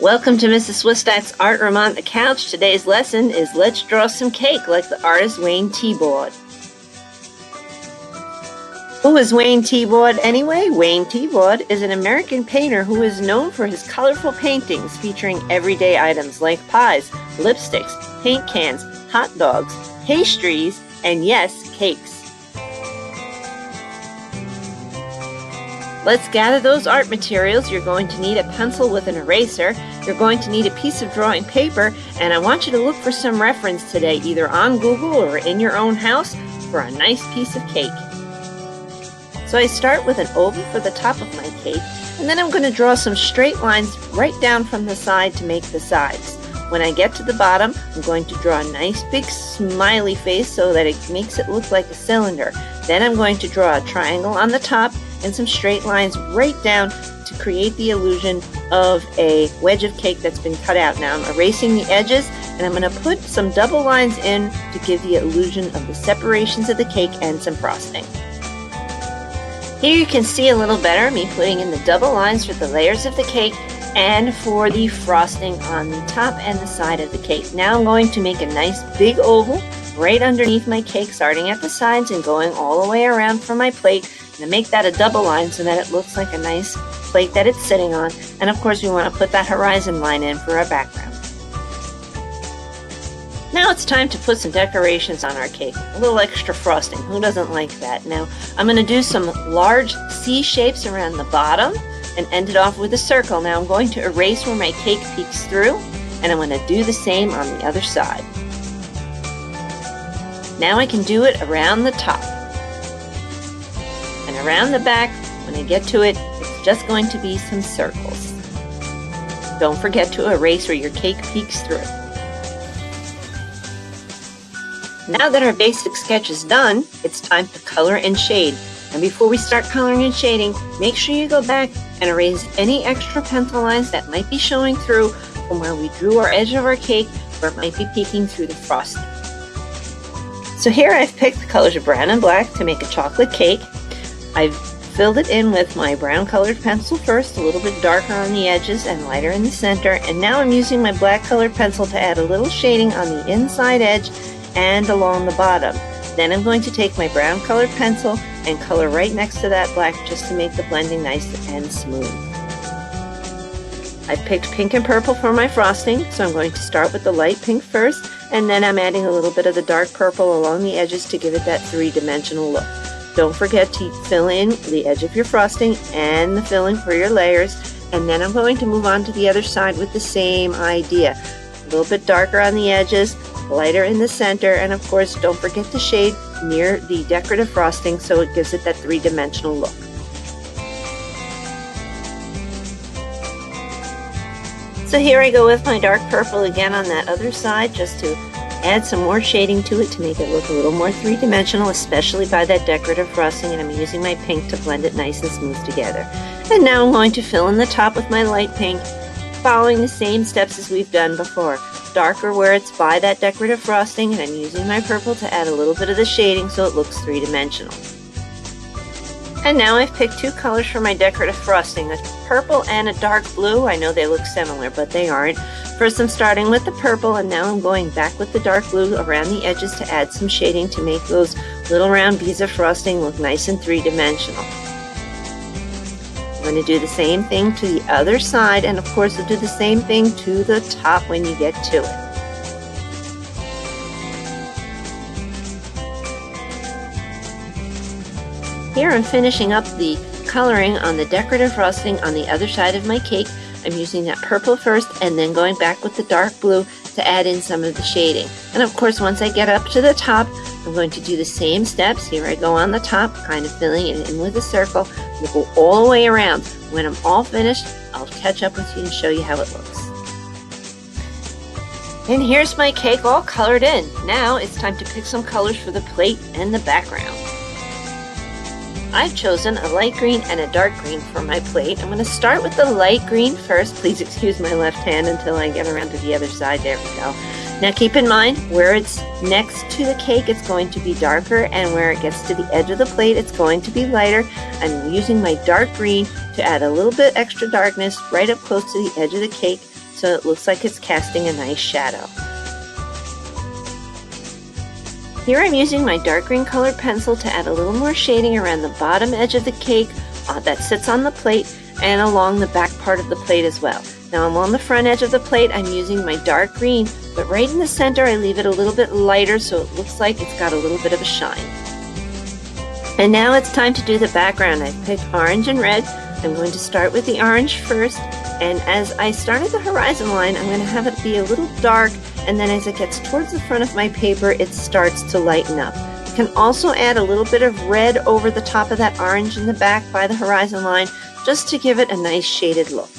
Welcome to Mrs. Swistak's Art Room on the Couch. Today's lesson is Let's Draw Some Cake like the artist Wayne Thiebaud. Who is Wayne Thiebaud anyway? Wayne Thiebaud is an American painter who is known for his colorful paintings featuring everyday items like pies, lipsticks, paint cans, hot dogs, pastries, and yes, cakes. Let's gather those art materials. You're going to need a pencil with an eraser. You're going to need a piece of drawing paper, and I want you to look for some reference today, either on Google or in your own house, for a nice piece of cake. So I start with an oval for the top of my cake, and then I'm going to draw some straight lines right down from the side to make the sides. When I get to the bottom, I'm going to draw a nice big smiley face so that it makes it look like a cylinder. Then I'm going to draw a triangle on the top and some straight lines right down to create the illusion of a wedge of cake that's been cut out. Now I'm erasing the edges, and I'm going to put some double lines in to give the illusion of the separations of the cake and some frosting. Here you can see a little better me putting in the double lines for the layers of the cake and for the frosting on the top and the side of the cake. Now I'm going to make a nice big oval right underneath my cake, starting at the sides and going all the way around from my plate. And make that a double line so that it looks like a nice plate that it's sitting on. And of course we want to put that horizon line in for our background. Now it's time to put some decorations on our cake. A little extra frosting. Who doesn't like that? Now I'm going to do some large C shapes around the bottom and end it off with a circle. Now I'm going to erase where my cake peeks through, and I'm going to do the same on the other side. Now I can do it around the top. And around the back, when I get to it, it's just going to be some circles. Don't forget to erase where your cake peeks through. Now that our basic sketch is done, it's time to color and shade. And before we start coloring and shading, make sure you go back and erase any extra pencil lines that might be showing through from where we drew our edge of our cake, where it might be peeking through the frosting. So here I've picked the colors of brown and black to make a chocolate cake. I've filled it in with my brown colored pencil first, a little bit darker on the edges and lighter in the center. And now I'm using my black colored pencil to add a little shading on the inside edge and along the bottom. Then I'm going to take my brown colored pencil and color right next to that black just to make the blending nice and smooth. I've picked pink and purple for my frosting, so I'm going to start with the light pink first, and then I'm adding a little bit of the dark purple along the edges to give it that three-dimensional look. Don't forget to fill in the edge of your frosting and the filling for your layers, and then I'm going to move on to the other side with the same idea. A little bit darker on the edges, lighter in the center, and of course don't forget to shade near the decorative frosting so it gives it that three-dimensional look. So here I go with my dark purple again on that other side just to add some more shading to it to make it look a little more three-dimensional, especially by that decorative frosting, and I'm using my pink to blend it nice and smooth together. And now I'm going to fill in the top with my light pink, following the same steps as we've done before. Darker where it's by that decorative frosting, and I'm using my purple to add a little bit of the shading so it looks three-dimensional. And now I've picked two colors for my decorative frosting, a purple and a dark blue. I know they look similar, but they aren't. First I'm starting with the purple, and now I'm going back with the dark blue around the edges to add some shading to make those little round beads of frosting look nice and three-dimensional. I'm going to do the same thing to the other side, and of course I'll do the same thing to the top when you get to it. Here I'm finishing up the coloring on the decorative frosting on the other side of my cake. I'm using that purple first and then going back with the dark blue to add in some of the shading. And of course once I get up to the top, I'm going to do the same steps. Here I go on the top, kind of filling it in with a circle. We'll go all the way around. When I'm all finished, I'll catch up with you and show you how it looks. And here's my cake all colored in. Now it's time to pick some colors for the plate and the background. I've chosen a light green and a dark green for my plate. I'm going to start with the light green first. Please excuse my left hand until I get around to the other side. There we go. Now keep in mind, where it's next to the cake, it's going to be darker, and where it gets to the edge of the plate, it's going to be lighter. I'm using my dark green to add a little bit extra darkness right up close to the edge of the cake so it looks like it's casting a nice shadow. Here I'm using my dark green colored pencil to add a little more shading around the bottom edge of the cake that sits on the plate and along the back part of the plate as well. Now along the front edge of the plate I'm using my dark green, but right in the center I leave it a little bit lighter so it looks like it's got a little bit of a shine. And now it's time to do the background. I've picked orange and red. I'm going to start with the orange first, and as I started the horizon line I'm going to have it be a little dark, and then as it gets towards the front of my paper it starts to lighten up. You can also add a little bit of red over the top of that orange in the back by the horizon line just to give it a nice shaded look.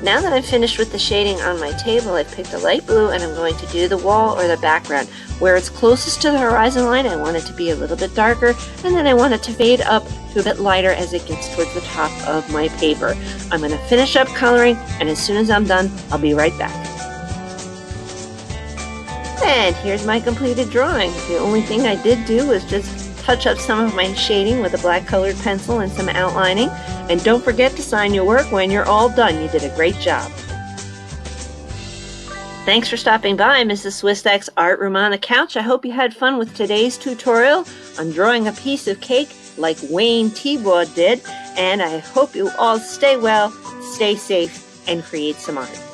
Now that I'm finished with the shading on my table, I've picked a light blue and I'm going to do the wall or the background. Where it's closest to the horizon line, I want it to be a little bit darker, and then I want it to fade up to a bit lighter as it gets towards the top of my paper. I'm going to finish up coloring, and as soon as I'm done, I'll be right back. And here's my completed drawing. The only thing I did do was just touch up some of my shading with a black colored pencil and some outlining. And don't forget to sign your work when you're all done. You did a great job. Thanks for stopping by Mrs. Swistak's Art Room on the Couch. I hope you had fun with today's tutorial on drawing a piece of cake like Wayne Thiebaud did. And I hope you all stay well, stay safe, and create some art.